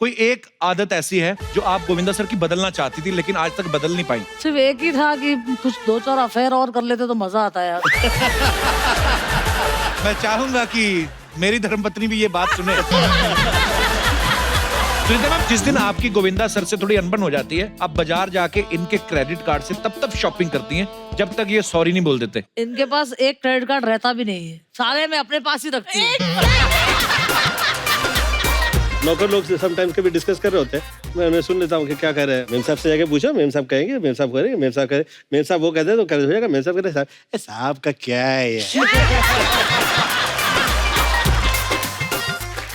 कोई एक आदत ऐसी है जो आप गोविंदा सर की बदलना चाहती थी लेकिन आज तक बदल नहीं पाई? सिर्फ एक ही था कि कुछ 2-4 अफेयर और कर लेते तो मजा आता यार। मैं चाहूंगा कि मेरी धर्मपत्नी भी ये बात सुने। सुनीता मैम, जिस दिन आपकी गोविंदा सर से थोड़ी अनबन हो जाती है, आप बाजार जाके इनके क्रेडिट कार्ड से तब शॉपिंग करती हैं जब तक ये सॉरी नहीं बोल देते। इनके पास एक क्रेडिट कार्ड रहता भी नहीं है, सारे मैं अपने पास ही रखती हूँ। नौकर लोग समटाइम्स कभी डिस्कस कर रहे होते हैं, मैं उन्हें सुन लेता हूँ कि क्या कह रहे हैं। मेम साहब से जाके पूछो, मेम साहब कहेंगे, मेम साहब करेंगे, मेम साहब करें, मेम साहब वो कहते हैं तो कर हो जाएगा, मेम साहब कहते हैं साहब का क्या है ये।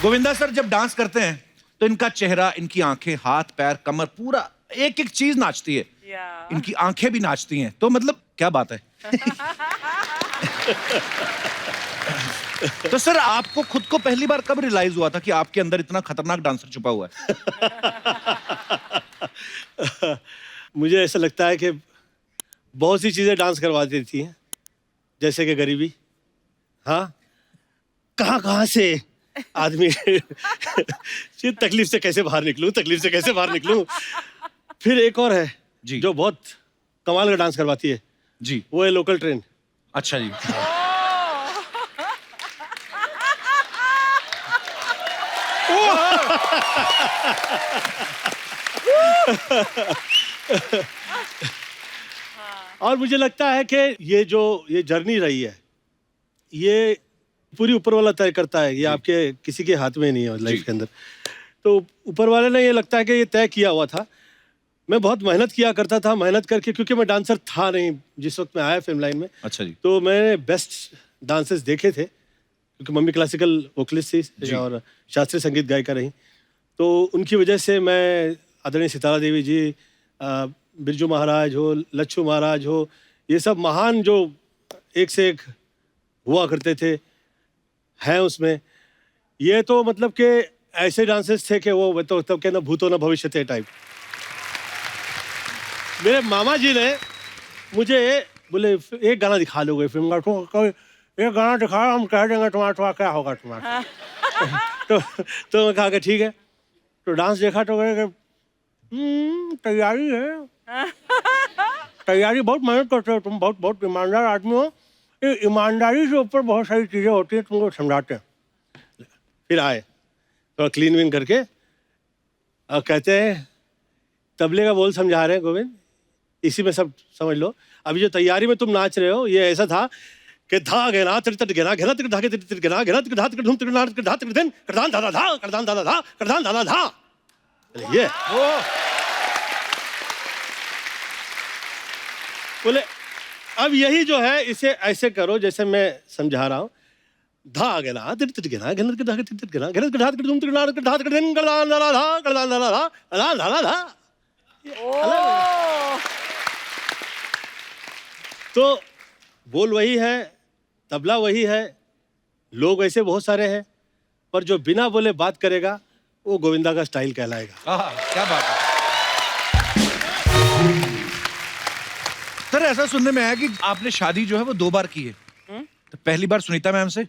गोविंदा सर जब डांस करते हैं तो इनका चेहरा, इनकी आंखें, हाथ पैर, कमर, पूरा एक एक चीज नाचती है। इनकी आंखें भी नाचती हैं, तो मतलब क्या बात है। तो सर आपको खुद को पहली बार कब रियलाइज हुआ था कि आपके अंदर इतना खतरनाक डांसर छुपा हुआ है? मुझे ऐसा लगता है कि बहुत सी चीजें डांस करवा देती हैं, जैसे कि गरीबी। हाँ, कहाँ से आदमी तकलीफ से कैसे बाहर निकलूं, तकलीफ से कैसे बाहर निकलूं। फिर एक और है जी, जो बहुत कमाल का डांस करवाती है जी, वो है लोकल ट्रेन। अच्छा जी। और मुझे लगता है कि ये जर्नी रही है, ये पूरी ऊपर वाला तय करता है, ये आपके किसी के हाथ में नहीं है लाइफ के अंदर। तो ऊपर वाले ने ये लगता है कि ये तय किया हुआ था। मैं बहुत मेहनत किया करता था, मेहनत करके, क्योंकि मैं डांसर था नहीं जिस वक्त मैं आया फिल्म लाइन में। अच्छा जी। तो मैंने बेस्ट डांसेस देखे थे, क्योंकि मम्मी क्लासिकल वोकलिस्ट थी और शास्त्रीय संगीत गायिका रही। तो उनकी वजह से मैं आदरणीय सितारा देवी जी, बिरजू महाराज हो, लच्छू महाराज हो, ये सब महान जो एक से एक हुआ करते थे हैं उसमें। ये तो मतलब कि ऐसे डांसेस थे कि वो तो तब के ना भूतो ना भविष्य थे टाइप। मेरे मामा जी ने मुझे बोले एक गाना दिखा लोगे फिल्म का, तो एक गाना दिखा, हम कह देंगे तुम्हारा क्या होगा तुम्हारा। तो मैं कहा कि ठीक है। तो डांस देखा तो कहे तैयारी है, तैयारी बहुत मेहनत करते हो तुम, बहुत ईमानदार आदमी हो। ईमानदारी से ऊपर बहुत सारी चीजें होती हैं, तुमको समझाते हैं। फिर आए थोड़ा क्लीन विन करके और कहते हैं तबले का बोल समझा रहे हैं गोविंद, इसी में सब समझ लो। अभी जो तैयारी में तुम नाच रहे हो ये ऐसा था कि धा गेना तिर गेना घेना तिर धागे तिर गेना घेना तिर धा तिर धूम तिर ना तिर धा तिर दिन करदान दादा धा करदान दादा धा करदान दादा धा। ये बोले अब यही जो है इसे ऐसे करो जैसे मैं समझा रहा हूँ। धा गेना तिर गेना घेना तिर धागे तिर गेना घेना तिर धा तिर धूम तिर ना तिर धा तिर दिन करदान दादा धा करदान दादा धा करदान दादा धा। तो बोल वही है, तबला वही है, लोग ऐसे बहुत सारे हैं, पर जो बिना बोले बात करेगा वो गोविंदा का स्टाइल कहलाएगा। क्या बात है। सर ऐसा सुनने में आया कि आपने शादी जो है वो 2 बार की है। तो पहली बार सुनीता मैम से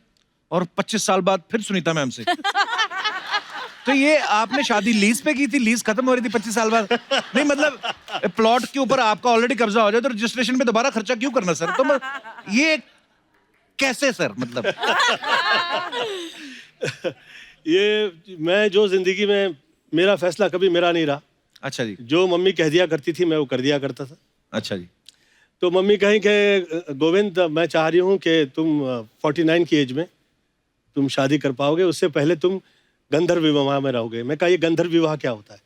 और 25 साल बाद फिर सुनीता मैम से। तो ये आपने शादी लीज पे की थी, लीज खत्म हो रही थी 25 साल बाद? नहीं मतलब प्लॉट के ऊपर आपका ऑलरेडी कब्जा हो जाए तो रजिस्ट्रेशन पे दोबारा खर्चा क्यों करना सर? तो ये कैसे सर मतलब? ये मैं जो जिंदगी में मेरा फैसला कभी मेरा नहीं रहा। अच्छा जी। जो मम्मी कह दिया करती थी मैं वो कर दिया करता था। अच्छा जी। तो मम्मी कहीं कि गोविंद मैं चाह रही हूँ कि तुम 49 की एज में तुम शादी कर पाओगे, उससे पहले तुम गंधर्व विवाह में रहोगे। मैं कहा ये गंधर्व विवाह क्या होता है?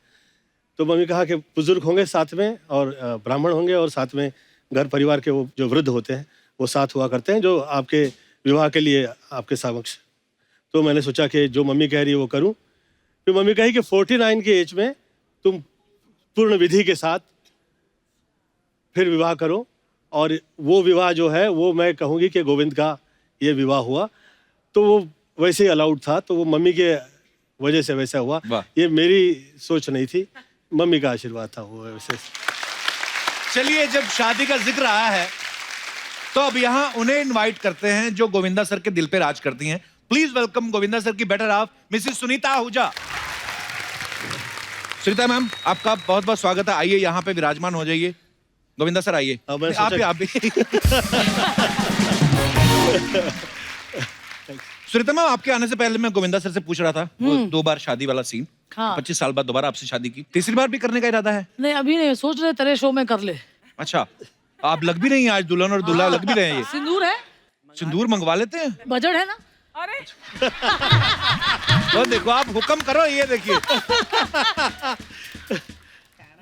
तो मम्मी कहा कि बुजुर्ग होंगे साथ में और ब्राह्मण होंगे और साथ में घर परिवार के वो जो वृद्ध होते हैं वो साथ हुआ करते हैं जो आपके विवाह के लिए आपके समक्ष। तो मैंने सोचा कि जो मम्मी कह रही है वो करूं। फिर मम्मी कही कि 49 की एज में तुम पूर्ण विधि के साथ फिर विवाह करो, और वो विवाह जो है वो मैं कहूँगी कि गोविंद का ये विवाह हुआ। तो वो वैसे ही अलाउड था, तो वो मम्मी के वजह से वैसा हुआ। ये मेरी सोच नहीं थी, मम्मी का आशीर्वाद था वो वैसे। चलिए जब शादी का जिक्र आया है तो अब यहाँ उन्हें इनवाइट करते हैं जो गोविंदा सर के दिल पे राज करती हैं। प्लीज वेलकम गोविंदा सर की better half Mrs Sunita Ahuja. Sunita ma'am, आपका बहुत बहुत स्वागत है। आइए यहाँ पे विराजमान हो जाइए। गोविंदा सर आइए। अब मैं आप भी सोचा- आप भी। सुनीता मैम, आपके आने से पहले मैं गोविंदा सर से पूछ रहा था वो 2 बार शादी वाला सीन। हाँ। 25 साल बाद दोबारा आपसे शादी की, तीसरी बार भी करने का इरादा है? नहीं अभी नहीं, सोच रहे तेरे शो में कर ले। अच्छा, आप लग भी रही हैं आज, दुल्हन और दूल्हा लग भी रहे हैं। ये सिंदूर है, सिंदूर मंगवा लेते हैं। बजट है ना। अरे तो देखो, आप हुक्म करो। ये देखिए,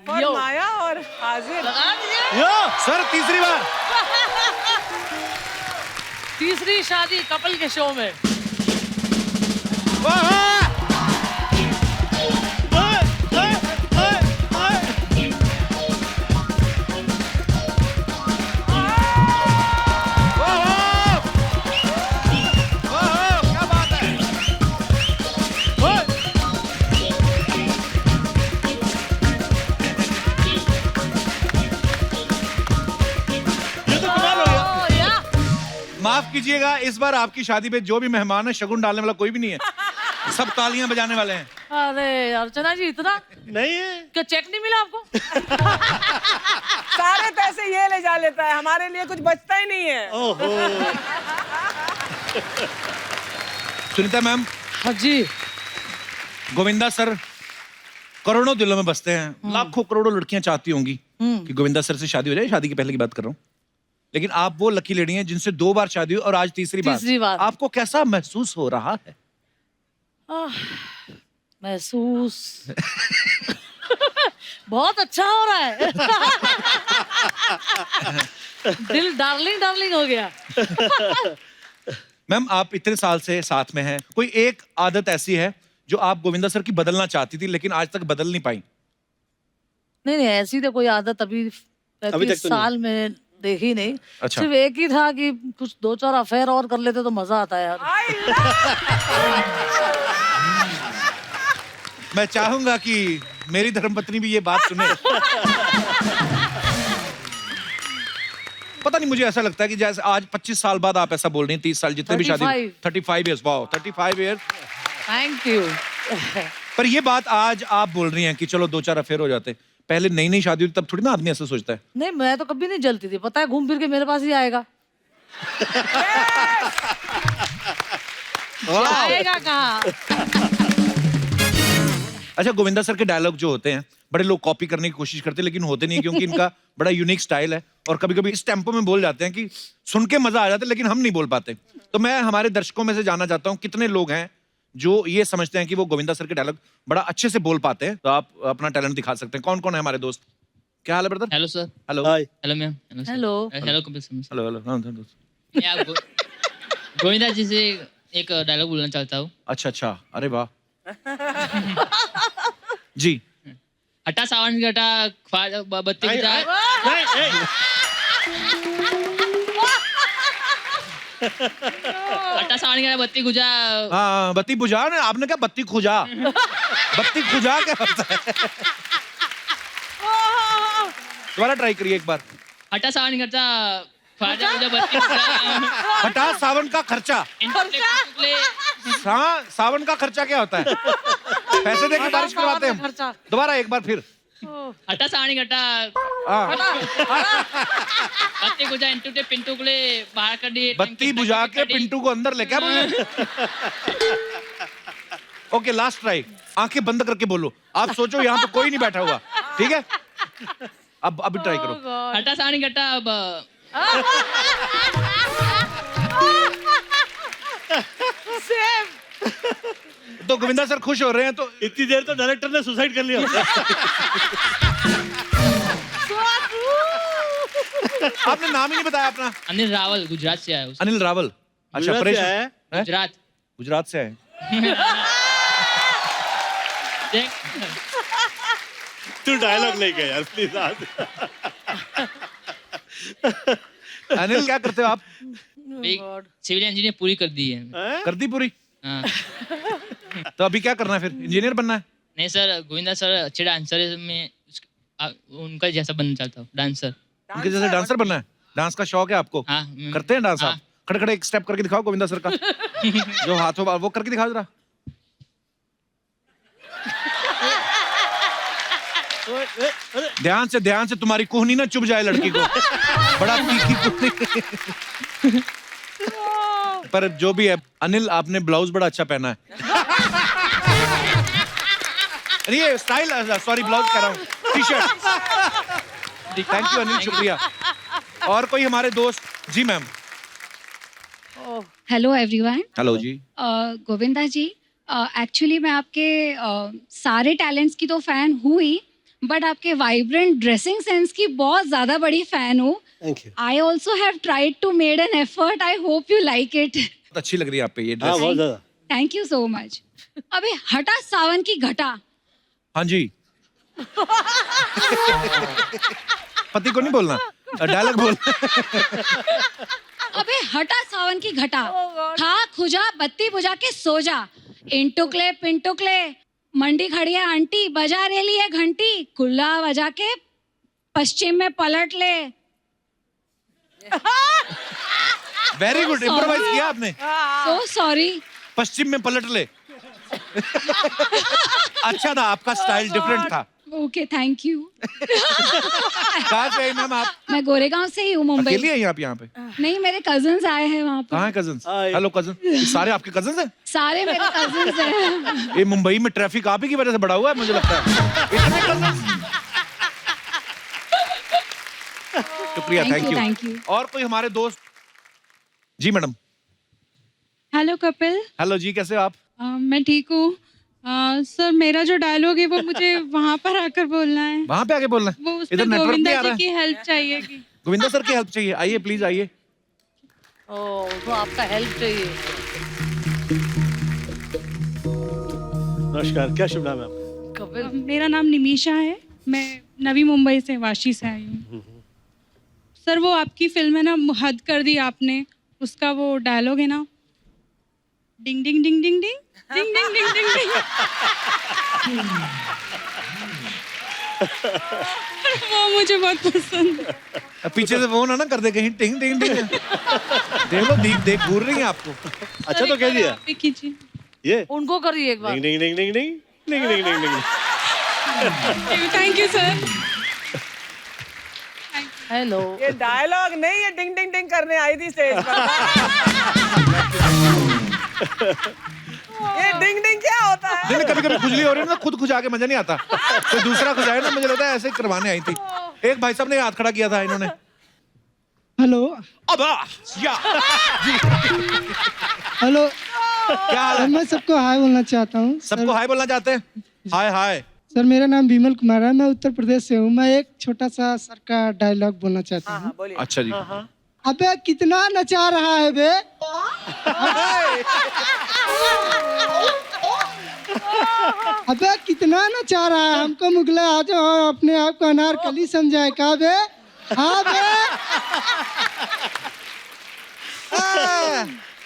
फरमाया और हाजिर। लगा दीजिए। यो सर, तीसरी बार। तीसरी शादी कपल के शो में। वाह! क्या बात है! ये तो कमाल हो गया। ओ, या। माफ कीजिएगा, इस बार आपकी शादी पे जो भी मेहमान है, शगुन डालने वाला कोई भी नहीं है। सब तालियां बजाने वाले हैं। अरे अर्चना जी, इतना नहीं है। क्या चेक नहीं मिला आपको? सारे पैसे ये ले जा लेता है, हमारे लिए कुछ बचता ही नहीं है। ओहो। सुनीता मैम, हाँ जी। गोविंदा सर करोड़ों दिलों में बसते हैं। लाखों करोड़ों लड़कियां चाहती होंगी कि गोविंदा सर से शादी हो जाए। शादी के पहले की बात कर रहा हूँ। लेकिन आप वो लकी लेडी हैं जिनसे 2 बार शादी हुई और आज तीसरी बार। आपको कैसा महसूस हो रहा है? महसूस बहुत अच्छा हो रहा है। दिल डार्लिंग डार्लिंग हो गया। मैम, आप इतने साल से साथ में हैं, कोई एक आदत ऐसी है जो आप गोविंदा सर की बदलना चाहती थी लेकिन आज तक बदल नहीं पाई? नहीं नहीं, ऐसी तो कोई आदत अभी तक 35 तो साल में देखी नहीं। अच्छा। सिर्फ एक ही था कि कुछ 2-4 अफेयर और कर लेते तो मजा आता है यार। मैं चाहूंगा कि मेरी धर्मपत्नी भी ये बात सुने। पता नहीं, मुझे ऐसा लगता है कि जैसे आज 25 साल बाद आप ऐसा बोल रही हैं, 30 साल जितने भी शादी 35 years, wow 35 years. Thank you. पर ये बात आज आप बोल रही हैं कि चलो 2-4 अफेयर हो जाते। पहले नई नई शादी हुई तब थोड़ी ना आदमी ऐसा सोचता है। नहीं, मैं तो कभी नहीं जलती थी, पता है, घूम फिर के मेरे पास ही आएगा। आएगा कहाँ? अच्छा, गोविंदा सर के डायलॉग जो होते हैं, बड़े लोग कॉपी करने की कोशिश करते हैं लेकिन होते नहीं, क्योंकि इनका बड़ा यूनिक स्टाइल है और कभी कभी इस टेम्पो में बोल जाते हैं कि सुन के मजा आ जाता है लेकिन हम नहीं बोल पाते। तो मैं हमारे दर्शकों में से जानना चाहता हूँ, कितने लोग हैं जो ये समझते हैं कि वो गोविंदा सर के डायलॉग बड़ा अच्छे से बोल पाते हैं? तो आप अपना टैलेंट दिखा सकते हैं। कौन कौन है हमारे दोस्त? क्या हाल है brother? Hello sir. Hello. Hi. Hello ma'am. Sir. Hello. Hello Kapil sir. Hello hello. हाँ, दोस्त। मैं आप गोविंदा जी से एक डायलॉग बोलना चाहता हूँ। अच्छा अच्छा, अरे वाह। जी। हटा सावन की हटा बत्ती की नहीं, हटा सावन की हटा बत्ती गुजा। हाँ, बत्ती बुझा ना, आपने क्या बत्ती खुजा? बत्ती खुजा क्या होता है? दोबारा ट्राई करिए एक बार। हटा सावन की हटा ख्वाजा गुजा बत्ती गुजा। हटा सावन का खर्चा। इंटरप्ले हाँ, सावन का खर्चा क्या होता है? पैसे देके बारिश करवाते हैं खर्चा। हम। दोबारा एक बार फिर। हटा सावन की हटा हाँ, बत्ती गुजा इंटू पिंटू को ले बाहर कर दिए। बत्ती बुझा के पिंटू को अंदर ले, क्या बोले? Okay, last try. आंखें बंद करके बोलो। आप सोचो यहाँ पे कोई नहीं बैठा हुआ, ठीक है? अब अभी ट्राई करो। हटा सावन की हटा अब तो गोविंदा सर खुश हो रहे हैं तो इतनी देर तो डायरेक्टर ने सुसाइड कर लिया। आपने नाम ही नहीं बताया अपना। अनिल रावल गुजरात से आया है। अनिल रावल। अच्छा, गुजरात परेश से आया है? हैं? गुजरात। गुजरात से आए। देख तू डायलॉग लेके यार प्लीज आज। अनिल, क्या करते हो आप? सिविल इंजीनियर पूरी कर दी है। कर दी पूरी? हाँ। तो अभी क्या करना है फिर? इंजीनियर बनना है? नहीं सर, गोविंदा सर अच्छे डांसर है, मैं उनका जैसा बनना चाहता हूँ, डांसर। उनके जैसे डांसर बनना है? डांस का शौक है आपको? हाँ। करते हैं डांस आप? हाँ। खड़े खड़े एक स्टेप करके दिखाओ गोविंदा सर का। जो हाथों वो करके दिखाओ जरा। ध्यान से तुम्हारी कोहनी ना चुभ जाए लड़की को। बड़ा तीखी कोहनी। पर जो भी है अनिल, आपने ब्लाउज बड़ा अच्छा पहना है। ये स्टाइल, सॉरी ब्लाउज कह रहा हूँ, T shirt. Thank you Anil, शुक्रिया। और कोई हमारे दोस्त? जी मैम। Hello everyone. हेलो जी। गोविंदा जी, एक्चुअली मैं आपके सारे टैलेंट्स की तो फैन हूँ ही, बट आपके वाइब्रेंट ड्रेसिंग सेंस की बहुत ज़्यादा बड़ी फैन हूँ। Thank you. I also have tried to made an effort, I hope you like it. अच्छी लग रही है आप पे ये हाँ ड्रेस। बहुत ज्यादा। Thank you so much. अबे हटा सावन की घटा। हाँ जी। पति को नहीं बोलना, डायलॉग बोल। अबे हटा सावन की घटा, खा खुजा बत्ती बुझा के सो जा। इंटुकले पिंटुकले मंडी खड़ी है आंटी, बजा रेली है घंटी, कुल्ला बजा के पश्चिम में पलट ले। वेरी गुड, इम्प्रोवाइज किया आपने। So sorry. पश्चिम में पलट ले। अच्छा था, आपका स्टाइल डिफरेंट था। Okay thank you. कहाँ से आई मैम आप? मैं गोरेगांव से ही हूँ, मुंबई। अकेली है आप यहाँ पे? नहीं, मेरे कजन्स आए हैं वहाँ कहाँ पर। है कजन्स? हाय। Hello cousin. सारे आपके कजन्स हैं? सारे मेरे कजन्स हैं। ये मुंबई में ट्रैफिक आप ही की वजह से बढ़ा हुआ है मुझे लगता है। इतने cousins? शुक्रिया, थैंक यू। और कोई हमारे दोस्त? जी मैडम। हेलो कपिल। हेलो जी, कैसे हो आप? मैं ठीक हूँ। सर मेरा जो डायलॉग है वो मुझे वहाँ पर आकर बोलना है। वहाँ पे आके बोलना वो है। उसमें इधर नेटवर्क नहीं गोविंदा आ रहा जी है। की हेल्प चाहिए कि गोविंदा सर की हेल्प चाहिए, आइए प्लीज आइए। ओ, तो आपका हेल्प चाहिए। नमस्कार, क्या शुभ नाम है आपका? कपिल, मेरा नाम निमिषा है, मैं नवी मुंबई से वाशी से आई हूँ। सर वो आपकी फिल्म है ना, हद कर दी आपने, उसका वो डायलॉग है ना, डिंग ding ding ding ding ding ding ding ding डिंग। वो मुझे बहुत पसंद है। अब पीछे से वो ना कर दे कहीं, टिंग टिंग टिंग। देखो देख घूर रही है आपको। अच्छा तो कह दिया आप ही कीजिए। ये उनको करिए एक बार। Ding ding ding ding ding ding ding ding ding. Thank you sir. Hello. ये डायलॉग नहीं, ये डिंग डिंग डिंग करने आई थी स्टेज पर। ये डिंग डिंग क्या होता है? नहीं, कभी कभी खुजली हो रही है ना, खुद खुजा के मजा नहीं आता। तो दूसरा खुजाए ना, मुझे लगता है ऐसे ही करवाने आई थी। एक भाई साहब ने हाथ खड़ा किया था इन्होंने। हेलो अब या जी, हेलो क्या हाल है? मैं सबको हाय बोलना चाहता हूँ। सबको हाय बोलना चाहते हैं? हाय हाय। सर मेरा नाम विमल कुमार है, मैं उत्तर प्रदेश से हूँ। मैं एक छोटा सा सर का डायलॉग बोलना चाहता हूँ। बोलिए। अच्छा जी। अबे कितना नचा रहा है बे। अबे कितना नचा रहा है, हमको मुगले आ जाओ और अपने आप को अनारकली समझाए का बे। हाँ बे।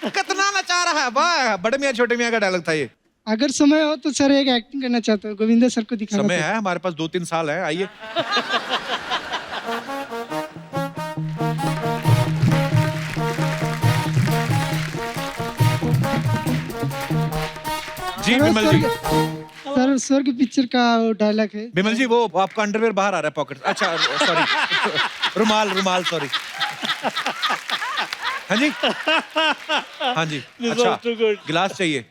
कितना नचा रहा है, वाह। बड़े मियाँ छोटे मियाँ का डायलॉग था ये। अगर समय हो तो सर एक एक्टिंग करना चाहता हूँ, गोविंदा सर को दिखाना समय चाहता है हमारे पास, 2-3 साल है, आइए। जी हूँ। विमल जी। सर स्वर्ग पिक्चर का वो डायलॉग है। विमल जी, वो आपका अंडरवेयर बाहर आ रहा है पॉकेट। अच्छा सॉरी, रुमाल सॉरी। हाँ जी, हाँ जी। This अच्छा, was too good. गिलास चाहिए?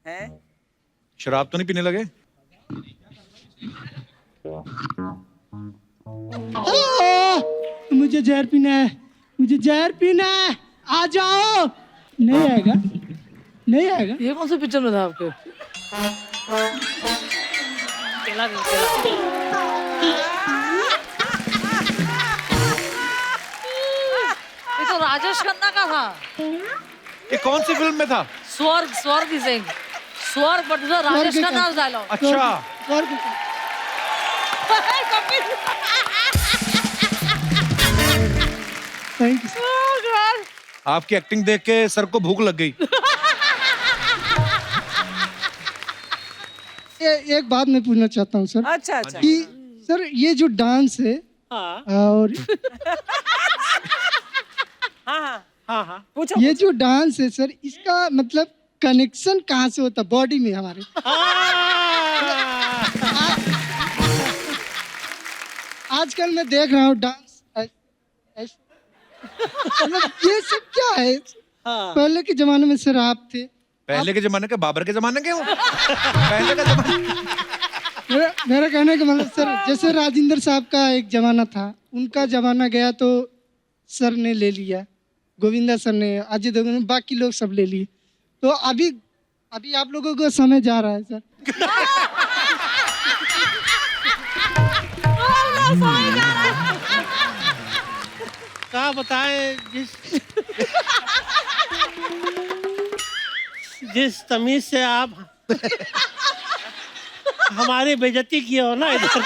हैं? शराब तो नहीं पीने लगे? मुझे जहर पीना है, मुझे जहर पीना है, आ जाओ। नहीं आएगा, नहीं आएगा। ये कौन से पिक्चर में था आपके? केला नहीं, केला। ये तो राजेश खन्ना का था। ये कौन सी फिल्म में था? स्वर्ग सिंह, स्वर्ग, बट राजेश स्वर्ग खन्ना का। डायलॉग। अच्छा, स्वर्ग थैंक यू। आपकी एक्टिंग देख के सर को भूख लग गई। एक बात मैं पूछना चाहता हूँ सर, अच्छा अच्छा। कि सर ये जो डांस है और हाँ पूछो। ये जो डांस है सर, इसका मतलब कनेक्शन कहाँ से होता है बॉडी में हमारे? आजकल मैं देख रहा हूँ डांस मतलब ये सब क्या है? पहले के जमाने में सर आप थे, पहले के जमाने के, बाबर के जमाने के हो? पहले का जमाना। मेरा कहने का मतलब सर, जैसे राजेंद्र साहब का एक जमाना था, उनका जमाना गया तो सर ने ले लिया, गोविंदा सर ने, अजय देवगन ने, बाकी लोग सब ले लिए। तो अभी अभी आप लोगों को समय जा रहा है सर। क्या बताएं, जिस तमीज से आप हमारी बेइज्जती की हो ना इधर।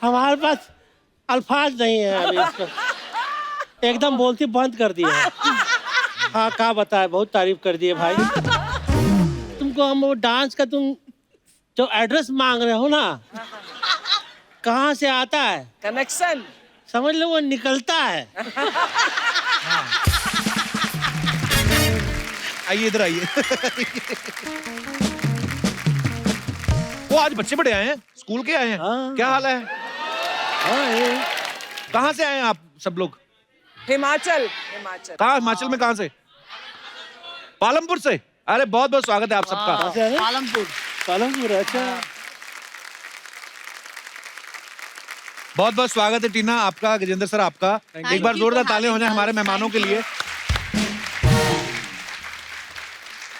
हमारे पास अल्फाज नहीं है अभी इसको, एकदम बोलती बंद कर दिया है। हाँ क्या बताए, बहुत तारीफ कर दिए भाई। तुमको हम वो डांस का तुम जो एड्रेस मांग रहे हो ना, कहाँ से आता है कनेक्शन समझ लो, वो निकलता है। आइए इधर आइए। वो आज बच्चे बड़े आए हैं, स्कूल के आए हैं। हाँ। क्या हाल है? कहाँ से आए हैं आप सब लोग? हिमाचल हिमाचल कहाँ? हिमाचल में कहाँ से? पालमपुर से। अरे बहुत बहुत स्वागत है आप सबका। पालमपुर। पालमपुर, अच्छा। बहुत बहुत स्वागत है टीना आपका, गजेंद्र सर आपका। एक बार जोरदार तालियां हो जाए हमारे मेहमानों के लिए।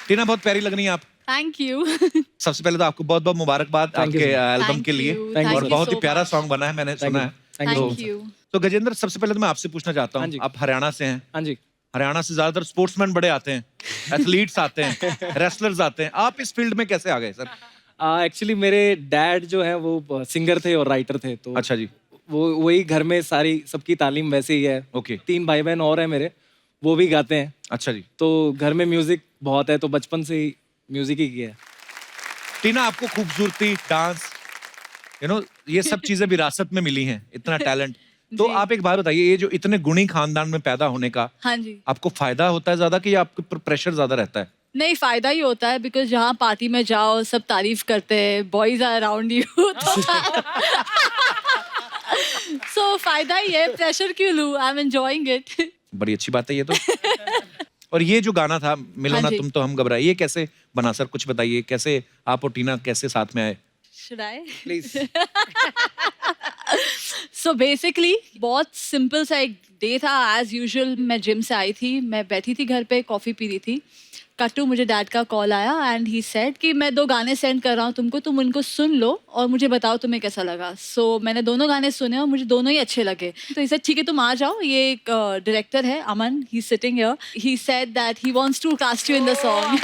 टीना बहुत प्यारी लग रही हैं आप। Thank you. सबसे पहले तो आपको बहुत बहुत मुबारकबाद आपके एल्बम के लिए, और बहुत ही प्यारा सॉन्ग बना है, मैंने सुना है। Thank you. तो गजेंद्र, सबसे पहले तो मैं आपसे पूछना चाहता हूँ, आप हरियाणा से हैं। हाँ जी। हरियाणा से ज्यादातर स्पोर्ट्समैन बड़े आते हैं, एथलीट्स आते हैं, रेसलर्स आते हैं। आप इस फील्ड में कैसे आ गए सर? एक्चुअली मेरे डैड जो है वो सिंगर थे और राइटर थे, तो अच्छा जी। वो वही घर में सारी सबकी तालीम वैसे ही है। ओके। 3 भाई बहन और हैं मेरे, वो भी गाते हैं। अच्छा जी। तो घर में म्यूजिक बहुत है, तो बचपन से ही म्यूजिक ही किया है। टीना, आपको खूबसूरती, डांस, ये सब चीजें विरासत में मिली हैं, इतना टैलेंट। तो आप एक बात बताइए, ये जो इतने गुणी खानदान में पैदा होने का, हाँ जी। आपको फायदा होता है ज्यादा कि आपके ऊपर प्रेशर ज्यादा रहता है? नहीं, फायदा ही होता है, बिकॉज जहाँ पार्टी में जाओ सब तारीफ करते हैं, बॉयज आर अराउंड यू, सो फायदा ही है। प्रेशर क्यों लूं? I am enjoying it. बड़ी अच्छी बात है ये तो। और ये जो गाना था, मिलो हाँ ना जी। तुम तो हम घबराए, ये कैसे बना सर? कुछ बताइए, कैसे आप और टीना कैसे साथ में आए? Should I? Please. So basically बहुत सिंपल सा एक डे था। एज यूजुअल मैं जिम से आई थी, मैं बैठी थी घर पे, कॉफी पी रही थी। कट्टू, मुझे डैड का कॉल आया एंड ही सेड कि मैं 2 गाने सेंड कर रहा हूँ तुमको, तुम उनको सुन लो और मुझे बताओ तुम्हें कैसा लगा। सो मैंने दोनों गाने सुने और मुझे दोनों ही अच्छे लगे। तो he said ठीक है तुम आ जाओ, ये एक डायरेक्टर है Aman, he sitting here, he said that he wants to cast you in the song.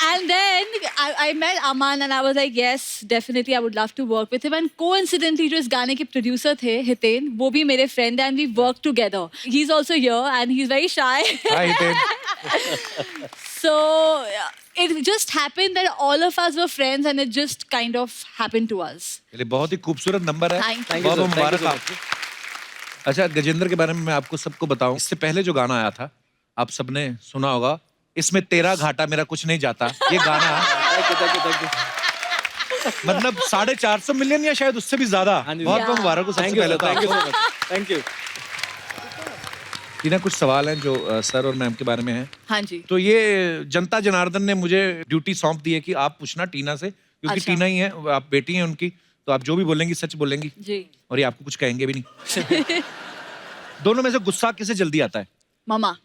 And then I met Aman and I was like, yes, definitely I would love to work with him. And coincidentally, जो इस गाने के producer थे, हितेन, वो भी मेरे friend and we work together. He's also here and he's very shy. Hi, Hiten. So it just happened that all of us were friends and it just kind of happened to us. चलिए, बहुत ही खूबसूरत number है। Thank you. बहुत बहुत Thank you, Mubarak sir. आपको। अच्छा, गजेंद्र के बारे में मैं आपको सबको बताऊं, इससे पहले जो गाना आया था, आप सबने सुना होगा, इसमें तेरा घाटा मेरा कुछ नहीं जाता। ये गाना मतलब 450 मिलियन या शायद उससे भी ज्यादा। हाँ जी। बहुत बहुत मुबारक हो सबसे पहले तो थैंक यू आपको। So much. Thank you. Tina, कुछ सवाल हैं जो सर और मैम के बारे में हैं। हाँ जी। तो ये जनता जनार्दन ने मुझे ड्यूटी सौंप दी है कि आप पूछना टीना से, क्योंकि अच्छा। टीना ही है, आप बेटी हैं उनकी, तो आप जो भी बोलेंगी सच बोलेंगी, जी। और ये आपको कुछ कहेंगे भी नहीं। दोनों में से गुस्सा किसे जल्दी आता है? मामा।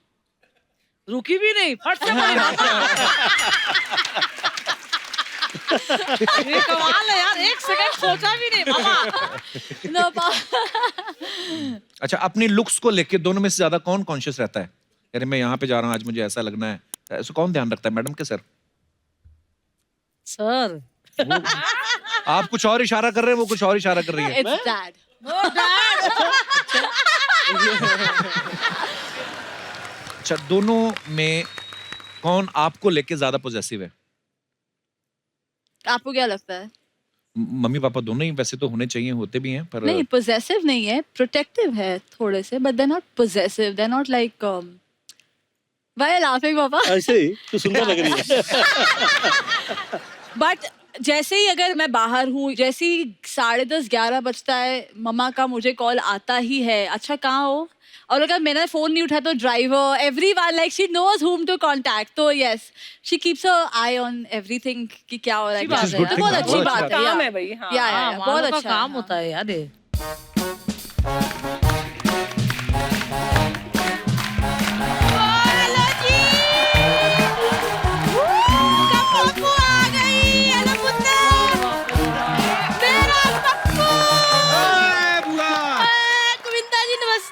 रुकी भी नहीं, फट से बोली मामा। ये कमाल है यार, 1 सेकंड सोचा भी नहीं मामा। No, अच्छा, अपनी लुक्स को लेके दोनों में से ज्यादा कौन कॉन्शियस रहता है? अरे मैं यहाँ पे जा रहा हूँ, आज मुझे ऐसा लगना है, ऐसा कौन ध्यान रखता है, मैडम के सर? सर, आप कुछ और इशारा कर रहे हैं, वो कुछ और इशारा कर रही है। it's dad. अच्छा, दोनों में कौन आपको लेके ज्यादा पॉजेसिव है? आपको क्या लगता है? मम्मी पापा दोनों ही वैसे तो होने चाहिए, होते भी हैं, नहीं, पोजेसिव नहीं है, प्रोटेक्टिव है थोड़े से, but they not possessive, they not like भाई लाफिंग पापा। ऐसे ही तू सुंदर लग रही है। बट जैसे ही अगर मैं बाहर हूँ, जैसे ही 10:30 11 बजता है, मम्मा का मुझे कॉल आता ही है, अच्छा कहाँ हो? और अगर मैंने फोन नहीं उठाया तो driver, everyone like she knows whom to contact. तो yes, she keeps a eye on everything कि क्या हो रहा है, क्या Which is हो रहा good है। thing, बहुत हाँ, अच्छी बहुत बात अच्छा है। काम है भाई, हाँ। या बहुत अच्छा काम होता है यार ये।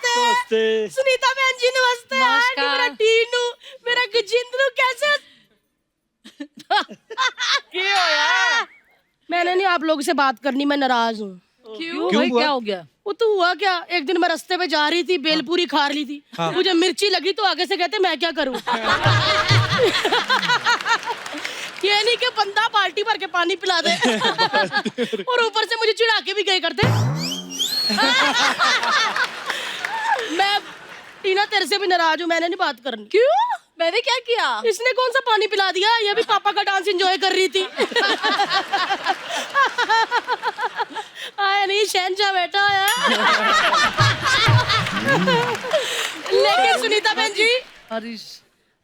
नमस्ते। सुनीता बहन जी नमस्ते। नमस्कार। मेरा टीनू, मेरा गजेंद्र कैसे? मैंने नहीं आप लोगों से बात करनी, मैं नाराज हूँ। क्यों? क्यों भाई हुआ? क्या हो गया? वो तो हुआ क्या, एक दिन मैं रास्ते पे जा रही थी, बेलपूरी खा रही थी, मुझे मिर्ची लगी तो आगे से कहते मैं क्या करूँ। ये नहीं कि बंदा बाल्टी भर के पानी पिला दे और ऊपर से मुझे चिढ़ा के भी गए करते। मैं टीना तेरे से भी नाराज हूँ, मैंने नहीं बात करनी। क्यों? मैंने क्या किया? इसने कौन सा पानी पिला दिया, ये भी पापा का डांस एंजॉय कर रही थी। आया नहीं शहनशाह बैठा है। लेकिन सुनीता बहन जी, हरीश,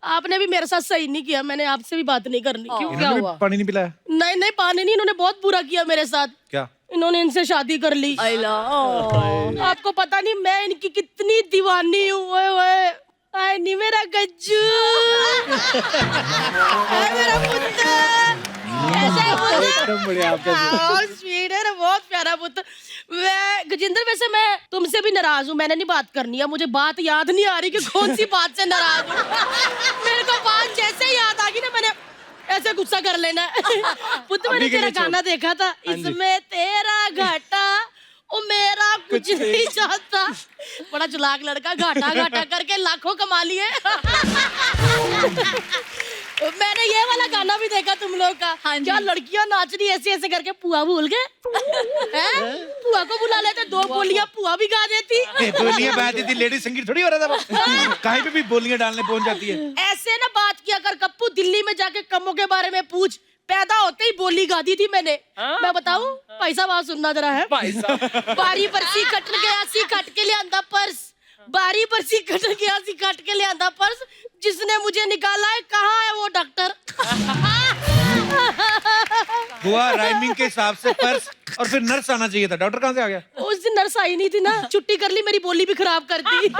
आपने भी मेरे साथ सही नहीं किया, मैंने आपसे भी बात नहीं करनी। क्यों? क्या इन्होंने हुआ? भी पानी नहीं पिलाया? नहीं नहीं पानी नहीं, इन्होंने बहुत बुरा किया मेरे साथ। क्या? इन्होंने इनसे शादी कर ली। आपको पता नहीं मैं इनकी कितनी दीवानी हूँ। ओए ओए, आए नहीं मेरा गज्जू, आए मेरा पुत्र, कैसा है पुत्र? एकदम बढ़िया आपका। बहुत स्वीट है ना, बहुत प्यारा पुत्र। मैं गजेंद्र, वैसे मैं तुमसे भी नाराज हूँ, मैंने नहीं बात करनी है। मुझे बात याद नहीं आ रही कि कौन सी बात से नाराज हूँ। मेरे को बात जैसे याद आ गई ना, मैंने ऐसे गुस्सा कर लेना। पुत्र, मैंने तेरा गाना देखा था, इसमें तेरा घाटा ओ मेरा कुछ नहीं चाहता। बड़ा चलाक लड़का, घाटा घाटा करके लाखों कमा लिए। मैंने ये वाला गाना भी देखा तुम लोग का। क्या लड़कियां नाच रही ऐसे ऐसे करके, पुआ भूल गए? पुआ को बुला लेते, 2 बोलियां पुआ भी गा देती। बोलियां बजाती थी, लेडी संगीत थोड़ी हो रहा था वो। कहीं पे भी बोलियां डालने पहुंच जाती है। ऐसे ना बात किया कर कप्पू, दिल्ली में जाके कमों के बारे में पूछ। पैदा होते ही बोली गा दी थी मैंने। मैं बताऊं, पैसा बात सुनना जरा है। बारी बरसी कट गया सी कट के ले आंदा पर्स, बारी बरसी कट गया सी कट के ले आंदा पर्स, जिसने मुझे निकाला है कहाँ है वो डॉक्टर। हुआ राइमिंग के हिसाब से पर्स, और फिर नर्स आना चाहिए था, डॉक्टर कहाँ से आ गया? उस दिन नर्स आई नहीं थी ना, छुट्टी कर ली, मेरी बोली भी खराब कर दी।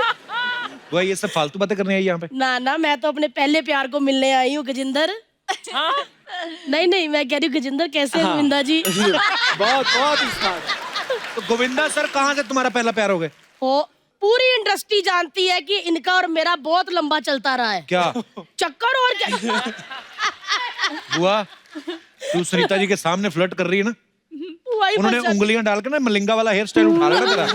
हुआ ये सब फालतू बातें करने आई यहाँ पे? ना ना, मैं तो अपने पहले प्यार को मिलने आई हूँ गजेंद्र। नहीं नहीं, मैं कह रही हूँ गजेंद्र कैसे हैं गोविंदा जी? बहुत बहुत स्मार्ट। तो गोविंदा सर कहाँ से तुम्हारा पहला प्यार हो गए? हो, पूरी इंडस्ट्री जानती है कि इनका और मेरा बहुत लंबा चलता रहा है। क्या चक्कर और क्या? हुआ? तू सुनीता जी के सामने फ्लर्ट कर रही है ना? वही उन्होंने फंस जाती। उंगलियां डाल के ना मलिंगा वाला हेयर स्टाइल उठा लेना तेरा।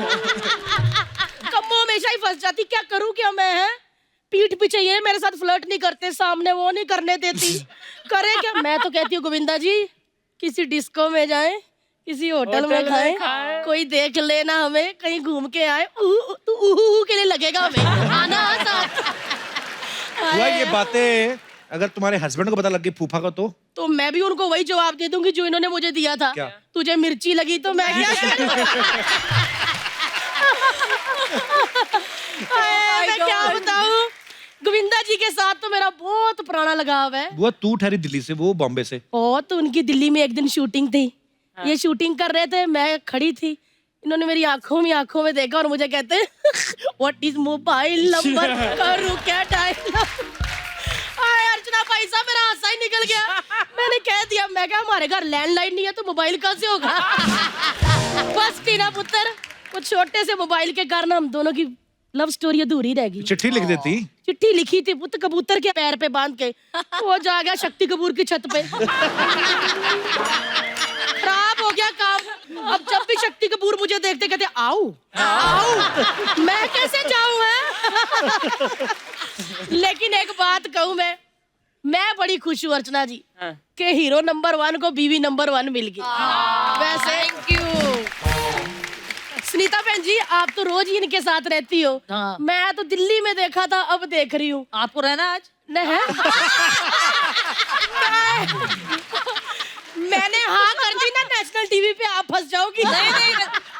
कम्मो हमेशा ही फंस जाती, क्या करूं क्या मैं? है पीठ पीछे ये मेरे साथ फ्लर्ट नहीं करते, सामने वो नहीं करने देती, करे क्या? मैं तो कहती हूँ गोविंदा जी, किसी डिस्को में जाएं, किसी होटल में खाएं, कोई देख लेना हमें, कहीं घूम के आए, तू उहू के लिए लगेगा हमें, आना साथ। हुआ ये बातें अगर तुम्हारे हस्बैंड को पता लग गई फूफा को तो मैं भी उनको वही जवाब दे दूंगी जो इन्होंने मुझे दिया था। क्या? तुझे मिर्ची लगी तो मैं क्या करूं? मैं क्या बताऊं, गोविंदा जी के साथ तो मेरा बहुत पुराना लगाव है। वो तू ठहरी दिल्ली से, वो बॉम्बे से। ओ, तो उनकी दिल्ली में एक दिन शूटिंग थी। ये शूटिंग कर रहे थे, मैं खड़ी थी, इन्होंने मेरी आंखों में देखा और मुझे कहते व्हाट इज मोबाइल नंबर, करूं क्या डायल? अर्चना भाई साहब, मेरा हासा ही निकल गया। मैंने कह दिया, मैं क्या हमारे घर लैंडलाइन नहीं है तो मोबाइल कहाँ से होगा? बस टीना पुत्र, वो छोटे से मोबाइल के कारण हम दोनों की लव स्टोरी अधूरी रह गई। चिट्ठी लिख देती। चिट्ठी लिखी थी पुत्र कबूतर के पैर पे बांध के, वो जा गया शक्ति कपूर की छत पे। खराब हो गया काम। अब जब भी शक्ति कपूर मुझे देखते कहते आओ आओ, मैं कैसे जाऊं? है लेकिन एक बात कहूं, मैं बड़ी खुश हूँ अर्चना जी के हीरो नंबर 1 को बीवी नंबर 1 मिल गई। वैसे थैंक यू। सुनीता बहन जी, आप तो रोज ही इनके साथ रहती हो। हाँ। मैं तो दिल्ली में देखा था, अब देख रही हूँ। आपको रहना आज? नहीं। मैंने हाँ कर दी ना, नेशनल टीवी पे आप फंस जाओगी। नहीं नहीं,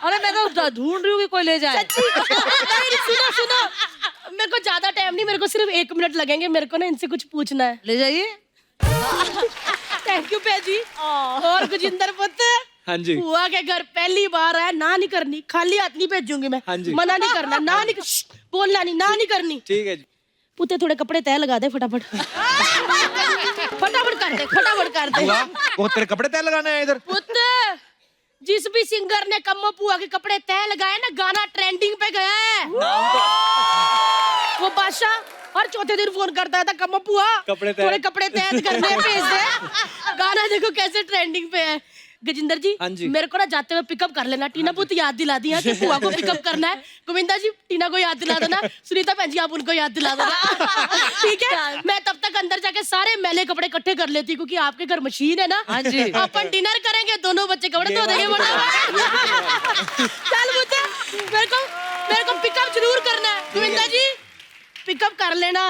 अरे मैं तो ढूंढ रही हूँ कि कोई ले जाए। सच्ची? नहीं, सुनो सुनो, मेरे को ज्यादा टाइम नहीं, मेरे को सिर्फ 1 मिनट लगेंगे, मेरे को ना इनसे कुछ पूछना है। ले जाइए। थैंक यू भैया जी। और गजिंदर पुत्र, हाँ जी। बुआ के घर पहली बार आया, ना नहीं करनी, खाली हाथ नहीं भेजूंगी मैं। हाँ जी। मना नहीं करना, ना नहीं बोलना नहीं, ना नहीं करनी। ठीक है जी। पुते थोड़े कपड़े तय लगा दे फटाफट। फटाफट कर दे, फटाफट कर दे। बुआ, वो तेरे कपड़े तय लगाने आए इधर। पुत्र, जिस भी सिंगर ने कम्मो बुआ के कपड़े तय लगाए ना, गाना ट्रेंडिंग पे गया है। वो बादशाह हर चौथे दिन फोन करता था, कम्मो बुआ कपड़े तय। थोड़े कपड़े तय करने भेज दे। गाना देखो कैसे ट्रेंडिंग पे है। गजिंदर जी, हाँ जी। मेरे को ना जाते हुए पिकअप कर लेना। टीना पुत याद दिला दिया कि बुआ को पिकअप करना है। गोविंदा जी, टीना को याद दिला देना। सुनीता बहन जी, आप उनको याद दिला देना। ठीक है, मैं तब तक अंदर जाके सारे मैले कपड़े इकट्ठे कर लेती, क्योंकि आपके घर मशीन है ना। हाँ जी। अपन डिनर करेंगे, दोनों बच्चे कपड़े धो देंगे। चल मुझे, मेरे को पिकअप जरूर करना है। गोविंदा जी, पिकअप कर लेना।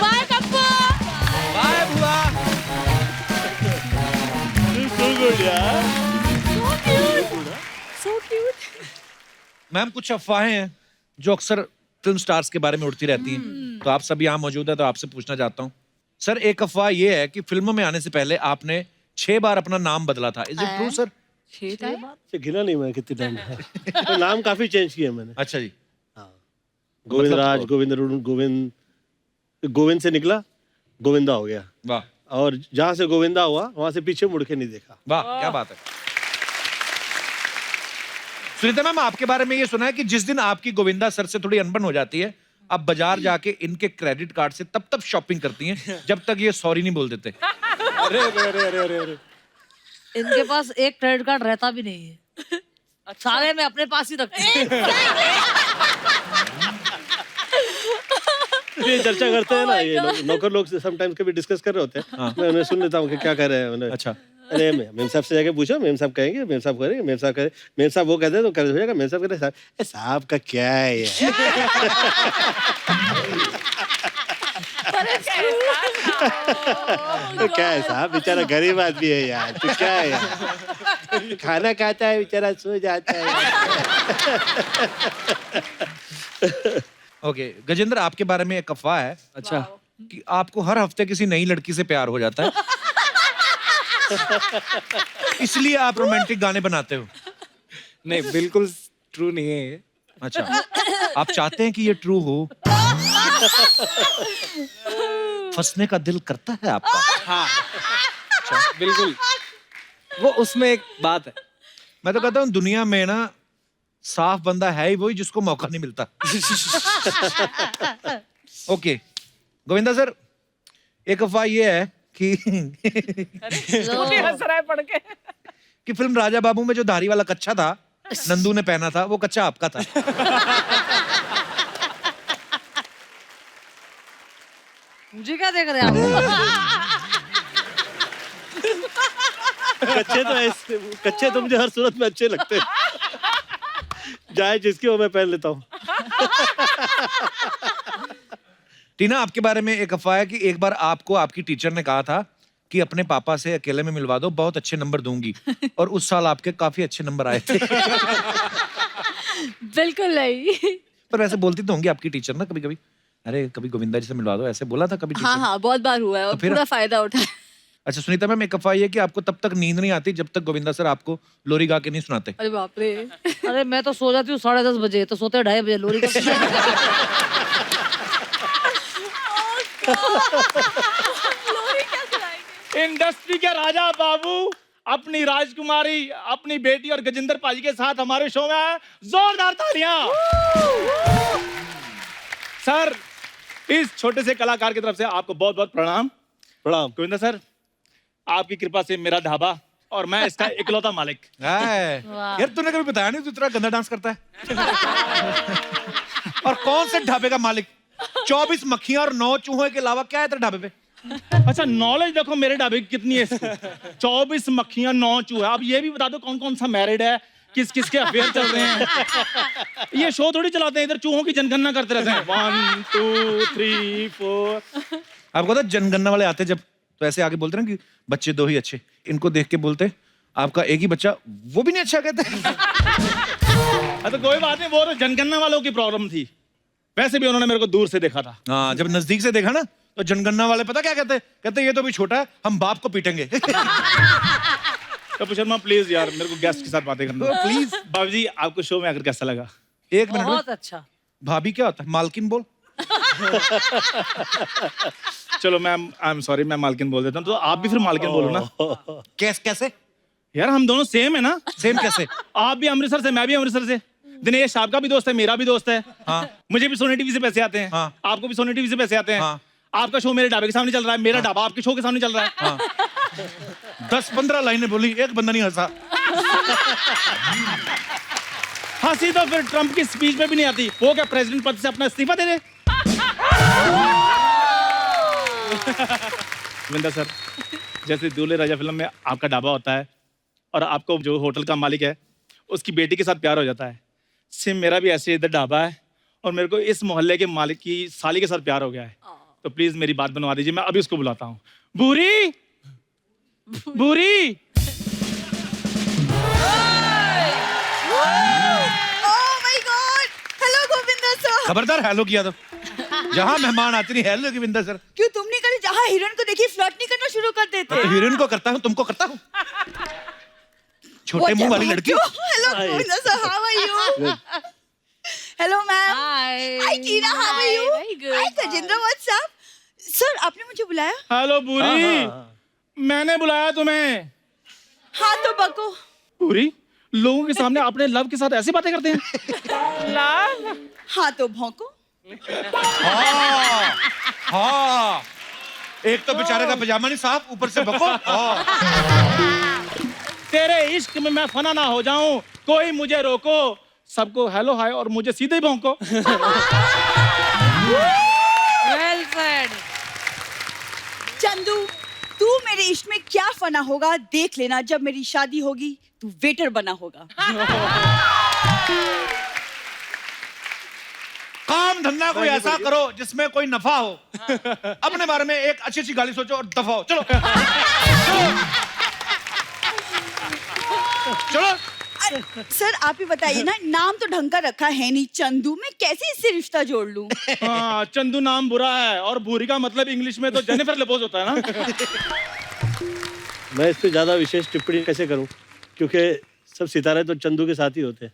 बाय कप्पू। बाय बुआ। So cute. मैम, कुछ अफवाहें हैं जो अक्सर फिल्म स्टार्स के बारे में उड़ती रहती हैं, तो आप सभी यहाँ मौजूद है, तो आपसे पूछना चाहता हूँ। सर, एक अफवाह ये है कि फिल्मों में आने से पहले आपने 6 बार अपना नाम बदला था। Is it true sir? से गिना नहीं मैं कितने टाइम तो नाम काफी चेंज किए मैंने। अच्छा जी। गोविंद मतलब- राज, गोविंद अरुण, गोविंद से निकला गोविंदा हो गया, वाह और जहाँ से गोविंदा हुआ वहां से पीछे मुड़ के नहीं देखा। वाह, क्या बात है। सुनीता मैम, आपके बारे में ये सुना है कि जिस दिन आपकी गोविंदा सर से थोड़ी अनबन हो जाती है, आप बाजार जाके इनके क्रेडिट कार्ड से तब शॉपिंग करती हैं जब तक ये सॉरी नहीं बोल देते। अरे अरे अरे अरे अरे अरे इनके पास एक क्रेडिट कार्ड रहता भी नहीं है। सारे मैं अपने पास ही रखती हूँ। ये चर्चा करते हैं ना, ये नौकर लोग समटाइम्स कभी डिस्कस कर रहे होते हैं, मैं उन्हें सुन लेता हूँ कि क्या कह रहे हैं उन्हें। अच्छा। अरे मेम साहब से जाके पूछो, मेम साहब कहेंगे, मेम साहब करेंगे, मेम साहब करें, मेम साहब वो कहते हैं तो कर हो जाएगा, मेम साहब कहते हैं साहब, साहब का क्या है ये? तो क्या है साहब, बेचारा गरीब आदमी है यार, तो क्या है यार, खाना खाता है बेचारा, सो जाता है। ओके, गजेंद्र, आपके बारे में एक अफवाह है अच्छा। कि आपको हर हफ्ते किसी नई लड़की से प्यार हो जाता है, इसलिए आप रोमांटिक गाने बनाते हो। नहीं, बिल्कुल ट्रू नहीं है ये। अच्छा, आप चाहते हैं कि ये ट्रू हो? फंसने का दिल करता है आपका? हाँ, अच्छा, बिल्कुल। वो उसमें एक बात है, मैं तो कहता हूँ दुनिया में ना साफ बंदा है ही वही जिसको मौका नहीं मिलता। ओके गोविंदा सर, एक अफवाह ये है कि वो भी हंस रहा है पढ़ के। कि फिल्म राजा बाबू में जो धारी वाला कच्चा था नंदू ने पहना था, वो कच्चा आपका था। मुझे क्या देख रहे हैं आप? कच्चे तो ऐसे, कच्चे तो मुझे हर सूरत में अच्छे लगते हैं, जाए जिसकी वो मैं पहन लेता हूँ। टीना, आपके बारे में एक अफवाह है कि एक बार आपको आपकी टीचर ने कहा था कि अपने पापा से अकेले में मिलवा दो, बहुत अच्छे नंबर दूंगी, और उस साल आपके काफी अच्छे नंबर आए थे। बिल्कुल नहीं। पर वैसे बोलती तो होंगी आपकी टीचर ना कभी कभी, अरे कभी गोविंदा जी से मिलवा दो, ऐसे बोला था कभी टीचर? हाँ हाँ, बहुत बार हुआ है और तो फिर- पूरा फायदा उठाया। अच्छा सुनीता मैम, एक अफवाह ये है कि आपको तब तक नींद नहीं आती जब तक गोविंदा सर आपको लोरी गा के नहीं सुनाते। अरे बाप रे। अरे मैं तो सो जाती हूँ 10:30 बजे, तो सोते 2:30 बजे लोरी इंडस्ट्री के राजा बाबू अपनी राजकुमारी, अपनी बेटी और गजेंद्र पाजी के साथ हमारे शो में आए, जोरदार तालियां। सर, इस छोटे से कलाकार की तरफ से आपको बहुत बहुत प्रणाम। प्रणाम। गोविंदा सर, आपकी कृपा से मेरा ढाबा और मैं इसका इकलौता मालिक। यार तूने कभी बताया नहीं तू इतना गंदा डांस करता है। और कौन से ढाबे का मालिक? 24 मक्खियां और 9 चूहों के अलावा क्या है तेरे ढाबे पे? अच्छा नॉलेज देखो मेरे ढाबे की कितनी है इसकी। 24 मक्खियां 9 चूहे। अब ये भी बता दो कौन कौन सा मैरिड है, किस किस के अफेयर चल रहे हैं। ये शो थोड़ी चलाते हैं, इधर चूहों की जनगणना करते रहते हैं। 1 2 3 4। आपको पता जनगणना वाले आते जब तो ऐसे आगे बोलते ना कि बच्चे 2 ही अच्छे, इनको देख के बोलते आपका एक ही बच्चा, वो भी नहीं अच्छा कहते। तो कोई बात नहीं, वो तो जनगणना वालों की प्रॉब्लम थी। वैसे भी उन्होंने मेरे को दूर से देखा था। हाँ, जब नजदीक से देखा ना तो जनगणना वाले पता क्या कहते, कहते ये तो भी छोटा है, हम बाप को पीटेंगे। कपिल शर्मा प्लीज यार, मेरे को गेस्ट के साथ बातें करना प्लीज। बाबू जी आपको शो में आकर कैसा लगा? एक मिनट बहुत अच्छा। भाभी क्या होता है? मालकिन बोल। चलो मैम आई एम सॉरी, मैं मालकिन बोल देता हूँ, तो आप भी फिर मालकिन बोलो ना। कैसे? यार हम दोनों सेम है ना। सेम कैसे? आप भी अमृतसर से, मैं भी अमृतसर से। दिनेश आपका भी दोस्त है, मेरा भी दोस्त है। हाँ। मुझे भी सोनी टीवी से पैसे आते हैं। हाँ। आपको भी सोनी टीवी से पैसे आते हैं। हाँ। आपका शो मेरे ढाबे के सामने चल रहा है, मेरा ढाबा आपके शो के सामने चल रहा है। हाँ। 10-15 लाइनें बोली, एक बंदा नहीं हंसा। हंसी तो फिर ट्रम्प की स्पीच में भी नहीं आती। वो क्या प्रेसिडेंट पद से अपना इस्तीफा दे दे? विंदा सर, जैसे दूल्हे राजा फिल्म में आपका ढाबा होता है और आपको जो होटल का मालिक है उसकी बेटी के साथ प्यार हो जाता है, सेम मेरा भी ऐसे इधर ढाबा है और मेरे को इस मोहल्ले के मालिक की साली के साथ प्यार हो गया है। तो प्लीज मेरी बात बनवा दीजिए, मैं अभी उसको बुलाता हूँ। बूरी बूरी। Hello Govinda sir. खबरदार हेलो किया तो जहाँ मेहमान आते नहीं हेलो गोविंदा सर। क्यों तुम नहीं करे? जहाँ हीरोइन को देखी फ्लर्ट नहीं करना शुरू कर देते? हीरोइन को करता हूँ, तुमको करता हूँ? छोटे मुंह वाली लड़की। Hello Govinda sir, how are you? Hello ma'am. Hi Tina, how are you? Hi Gajendra, what's up? Sir आपने मुझे बुलाया? हेलो बूरी, मैंने बुलाया तुम्हें। हाँ तो बको। बूरी, लोगों के सामने अपने लव के साथ ऐसी बातें करते हैं? लव? हाँ तो भौंको। हाँ, हाँ। एक तो बेचारे का पजामा नहीं साफ, ऊपर से बको। हाँ। तेरे इश्क में मैं फना ना हो जाऊं, कोई मुझे रोको। सबको हेलो हाय और मुझे सीधे ही भौंको। Well said. चंदू, तू मेरे इश्क में क्या फना होगा देख लेना, जब मेरी शादी होगी तू वेटर बना होगा। काम धंधा कोई ऐसा करो जिसमें कोई नफा हो। अपने बारे में एक अच्छी अच्छी गाली सोचो और दफा हो। चलो चलो। सर आप ही बताइए ना, नाम तो ढंग का रखा है नहीं, चंदू, मैं कैसे इससे रिश्ता जोड़ लूं? हाँ, चंदू नाम बुरा है और भूरी का मतलब इंग्लिश में तो जेनिफर लेपोज होता है ना। मैं इस पे ज्यादा विशेष टिप्पणी कैसे करूं, क्योंकि सब सितारे तो चंदू के साथ ही होते हैं।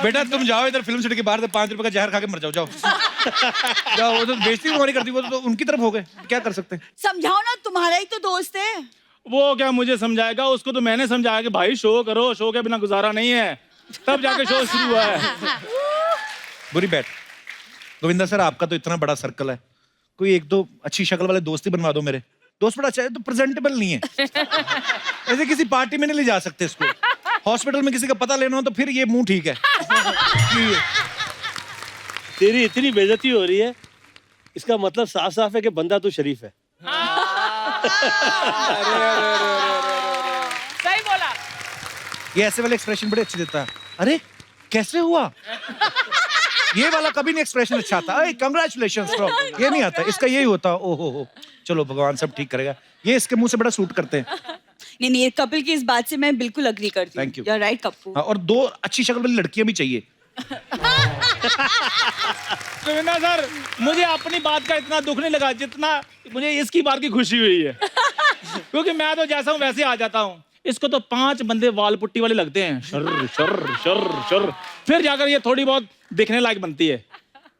बेटा तुम जाओ इधर फिल्म सिटी के बाहर से 5 रुपए का जहर खा के मर जाओ। जाओ जाओ, वो तो बेइज्जती हमारी करती, वो तो उनकी तरफ हो गए, क्या कर सकते हैं? समझाओ ना, तुम्हारा ही तो दोस्त है। वो क्या मुझे समझाएगा, उसको तो मैंने समझाया कि भाई शो करो, शो के बिना गुजारा नहीं है, तब जाके शो शुरू हुआ है। बुरी बैठ। गोविंदा सर आपका तो इतना बड़ा सर्कल है, कोई 1-2 अच्छी शक्ल वाले दोस्त ही बनवा दो। मेरे दोस्त बड़ा अच्छा है तो प्रेजेंटेबल नहीं है। ऐसे किसी पार्टी में नहीं ले जा सकते इसको। हॉस्पिटल में किसी का पता लेना हो तो फिर ये मुंह ठीक है। तेरी इतनी बेइज्जती हो रही है, इसका मतलब साफ साफ है कि बंदा तो शरीफ है। सही बोला। ये ऐसे वाले एक्सप्रेशन बड़े अच्छे देता है। अरे कैसे हुआ? ये वाला कभी नहीं एक्सप्रेशन अच्छा आता। कंग्रेचुलेशंस ब्रो, ये नहीं आता, इसका यही होता। ओहो हो, चलो भगवान सब ठीक करेगा। ये इसके मुंह से बड़ा सूट करते हैं। नहीं नहीं, कपिल की इस बात से मैं बिल्कुल अग्री करती हूँ। Thank you. You're right, Kappu. हाँ, और 2 अच्छी शक्ल वाली लड़कियां भी चाहिए। सुविंदा सर, मुझे अपनी बात का इतना दुख नहीं लगा जितना मुझे इसकी बात की खुशी हुई है। क्योंकि मैं तो जैसा हूँ वैसे आ जाता हूँ। इसको तो 5 बंदे वाल पुट्टी वाले लगते हैं, शर शर शर शर, फिर जाकर ये थोड़ी बहुत दिखने लायक बनती है।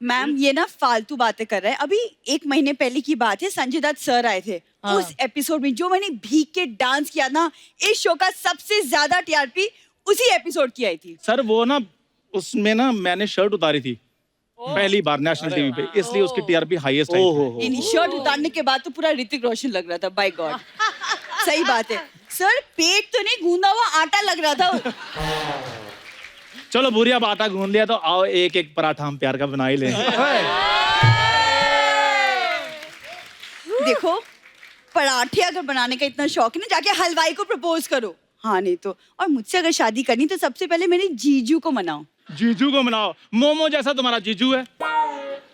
मैम ये ना फालतू बातें कर रहे हैं। अभी 1 महीने पहले की बात है, संजय दत्त सर आए थे। उस एपिसोड में जो मैंने भीग के डांस किया ना, इस शो का सबसे ज्यादा टीआरपी उसी एपिसोड की आई थी। सर वो ना उसमें ना मैंने शर्ट उतारी थी पहली बार नेशनल टीवी पे, इसलिए उसकी टीआरपी हाईएस्ट आई थी। इन शर्ट उतारने के बाद तो पूरा ऋतिक रोशन लग रहा था, बाय गॉड। सही बात है सर, पेट तो नहीं गूंदा हुआ आटा लग रहा था। चलो भूरी अब आटा गूंद लिया तो आओ एक एक पराठा हम प्यार का बना ही लें। देखो, पराठे अगर बनाने का इतना शौक है ना, जाके हलवाई को प्रपोज करो। हाँ नहीं तो, और मुझसे अगर शादी करनी तो सबसे पहले मेरे जीजू को मनाओ। जीजू को मनाओ? मोमो जैसा तुम्हारा जीजू है,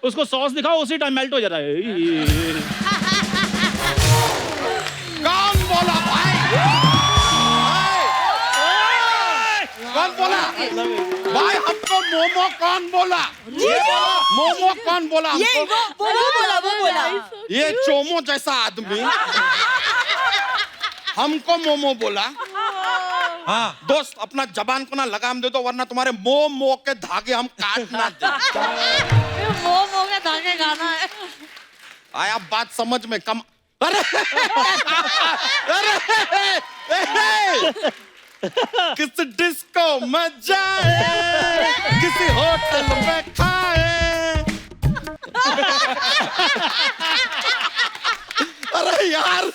उसको सॉस दिखाओ उसी टाइम मेल्ट हो जाता है। कौन बोला भाई? कौन बोला भाई? हमको मोमो कौन बोला? मोमो कौन बोला ये हमको? वो बोला। ये चोमो जैसा आदमी हमको मोमो बोला। हाँ दोस्त, अपना जबान को ना लगाम दे दो, वरना तुम्हारे मोमो के धागे हम काट ना दे। मोमो के धागे गाना है। आया बात समझ में? कम अरे किस डिस्को में जाए, किसी होटल में खाए। अरे यार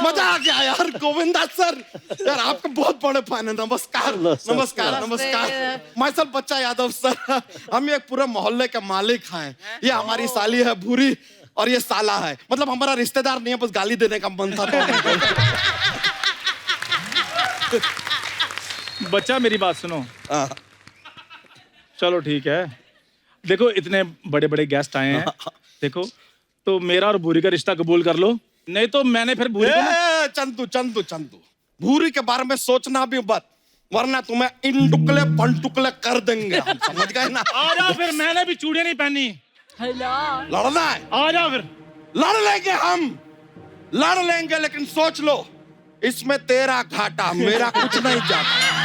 मजा आ गया यार। गोविंदा सर यार, आपके बहुत बड़े फैन है। नमस्कार नमस्कार नमस्कार। मैं सर बच्चा यादव सर, हम एक पूरे मोहल्ले के मालिक हैं। ये हमारी साली है भूरी और ये साला है, मतलब हमारा रिश्तेदार नहीं है, बस गाली देने का मन था तो। बच्चा मेरी बात सुनो। चलो ठीक है, देखो इतने बड़े बड़े गेस्ट आए हैं, देखो तो मेरा और भूरी का रिश्ता कबूल कर लो, नहीं तो मैंने फिर भूरी को चंदू चंदू चंदू, भूरी के बारे में सोचना भी मत, वरना तुम्हें इन टुकले पंटुकले कर देंगे हम, समझ गए ना? आ जाओ फिर, मैंने भी चूड़ियां नहीं पहनी। लड़ना है? आ जाओ फिर। लड़ लेंगे हम, लड़ लेंगे, लेकिन सोच लो इसमें तेरा घाटा, मेरा कुछ नहीं जाता।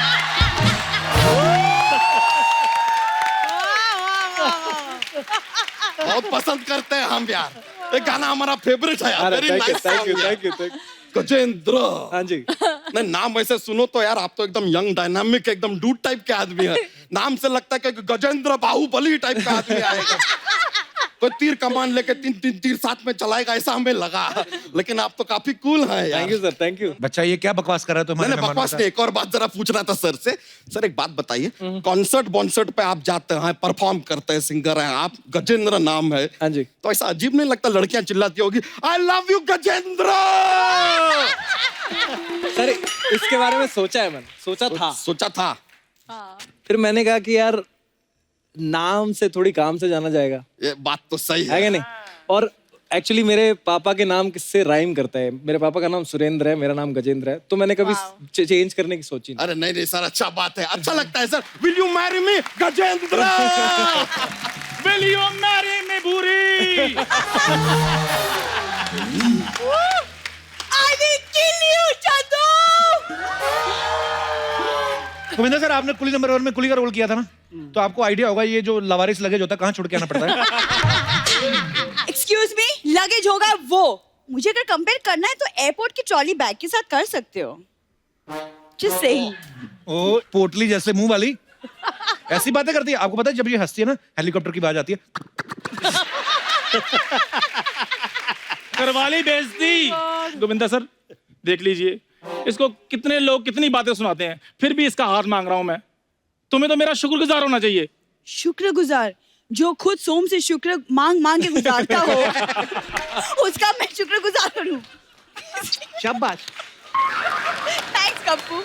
बहुत पसंद करते हैं हम यार, ये गाना हमारा फेवरेट है यार। Thank you. गजेंद्र। हाँ जी। नहीं, नाम ऐसे सुनो तो यार, आप तो एकदम यंग डायनामिक एकदम डूड टाइप के आदमी है। नाम से लगता है कि गजेंद्र बाहुबली टाइप का आदमी आएगा, कोई तीर कमान लेके तीन तीर साथ में चलाएगा, ऐसा हमें लगा। लेकिन आप तो काफी कूल हैं यार। Thank you sir, thank you. बच्चा ये क्या बकवास कर रहा है तुम्हारे? नहीं बकवास नहीं, एक और बात जरा पूछना था सर से। सर एक बात बताइए, कॉन्सर्ट बॉन्सर्ट पे आप जाते हैं, परफॉर्म करते हैं, सिंगर हैं आप, गजेंद्र नाम है। हाँ जी। तो ऐसा अजीब नहीं लगता लड़कियां चिल्लाती होगी I love you Gajendra? Sir इसके बारे में सोचा है मैंने, सोचा था। फिर मैंने कहा कि यार नाम से थोड़ी काम से जाना जाएगा। ये बात तो सही है कि नहीं? और एक्चुअली मेरे पापा के नाम किससे राइम करता है, मेरे पापा का नाम सुरेंद्र है, मेरा नाम गजेंद्र है, तो मैंने कभी चेंज करने की सोची नहीं। अरे नहीं सर, अच्छा बात है, अच्छा लगता है sir. Will you marry me Gajendra? Will you marry me भूरी? I will kill you, Chandu. Govinda sir, आपने कुली नंबर 1 में कुली का रोल किया था ना, तो आपको आइडिया होगा ये जो लवारिस लगेज होता है कहाँ छोड़ के आना पड़ता है। एक्सक्यूज मी, लगेज होगा वो। मुझे अगर कंपेयर करना है तो एयरपोर्ट की ट्रॉली बैग के साथ कर सकते हो। Just saying। ओ पोटली जैसे मुंह वाली ऐसी बातें करती है। आपको पता है जब ये हंसती है ना, हेलीकॉप्टर की आवाज आती है। करवाली बेइज्जती। गोविंदा सर देख लीजिए, इसको कितने लोग कितनी बातें सुनाते हैं, फिर भी इसका हाथ मांग रहा हूं मैं। तुम्हें तो मेरा शुक्रगुजार होना चाहिए। शुक्रगुजार? जो खुद सोम से शुक्र मांग के गुजारता हो उसका मैं शुक्रगुजार हूँ। शाबाश। थैंक्स कप्पू।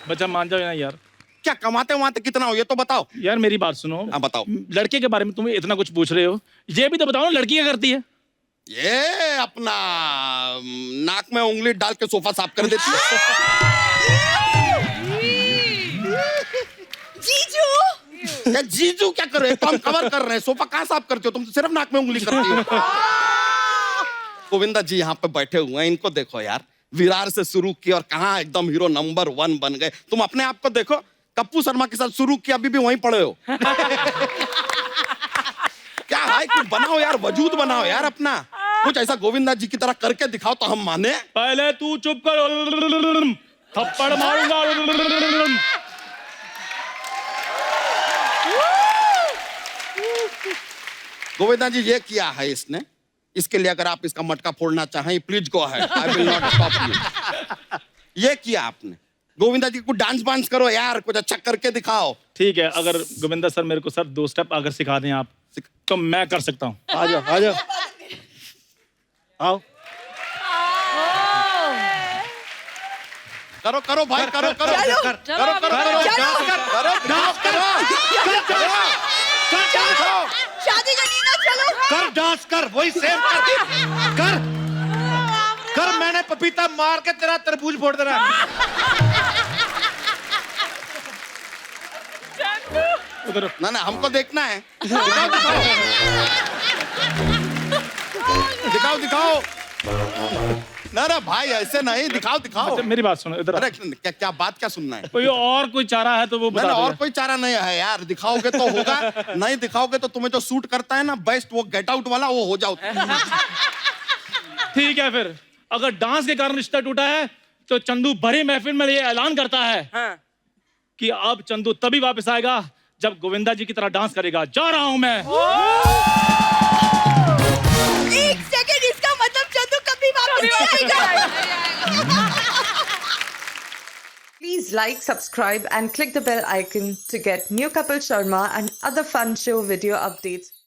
बच्चा मान जाओ ना यार। क्या कमाते वमाते कितना हो ये तो बताओ। यार मेरी बात सुनो। हाँ बताओ। लड़के के बारे में तुम्हें इतना कुछ पूछ रहे हो, ये भी तो बताओ ना लड़की क्या करती है? ये अपना नाक में उंगली डाल के सोफा साफ कर देती है। जीजू? क्या जीजू क्या कर रहे हो? तो हम कवर कर रहे हैं, सोफा कहाँ साफ करते हो? तुम तो सिर्फ नाक में उंगली करती हो। गोविंदा जी यहाँ पे बैठे हुए हैं, इनको देखो यार, विरार से शुरू किया और कहाँ एकदम हीरो नंबर 1 बन गए। तुम अपने आप को देखो, कप्पू शर्मा के साथ शुरू किया, अभी भी वहीं पड़े हो। क्या है, कुछ बनाओ यार, वजूद बनाओ यार अपना, कुछ ऐसा गोविंदा जी की तरह करके दिखाओ तो हम माने। पहले तू चुप कर, थप्पड़ मारूंगा। गोविंदा जी ये किया है इसने, इसके लिए अगर आप इसका मटका फोड़ना चाहें please go ahead, I will not stop you. ये किया आपने, गोविंदा जी कुछ डांस वांस करो यार, कुछ अच्छा करके दिखाओ। ठीक है, अगर गोविंदा सर मेरे को सर 2 स्टेप अगर सिखा दें आप तो मैं कर सकता हूँ। आ जाओ आ जाओ आओ। करो करो भाई, करो करो चलो, करो करो करो शादी करनी ना, चलो कर डांस कर, वही सेम कर कर। मैंने पपीता मार के तेरा तरबूज फोड़ देना। उधर ना हमको देखना है। दिखाओ दिखाओ दिखाओ दिखाओ। ना भाई ऐसे नहीं, दिखाओ दिखाओ। अच्छा, मेरी बात सुनो इधर। अरे क्या बात क्या सुनना है? कोई और कोई चारा है तो वो बता दो। और कोई चारा नहीं है यार, दिखाओगे तो होगा, नहीं दिखाओगे तो तुम्हें जो सूट करता है ना बेस्ट, वो गेट आउट वाला, वो हो जाओ। ठीक है, फिर अगर डांस के कारण रिश्ता टूटा है तो चंदू भरी महफिल में ये ऐलान करता है कि अब चंदू तभी वापस आएगा जब गोविंदा जी की तरह डांस करेगा। जा रहा हूं मैं। एक सेकंड, इसका मतलब चंदू कभी वापस नहीं आएगा। Please like, subscribe and click the bell icon to get new Kapil Sharma and other fun show video updates.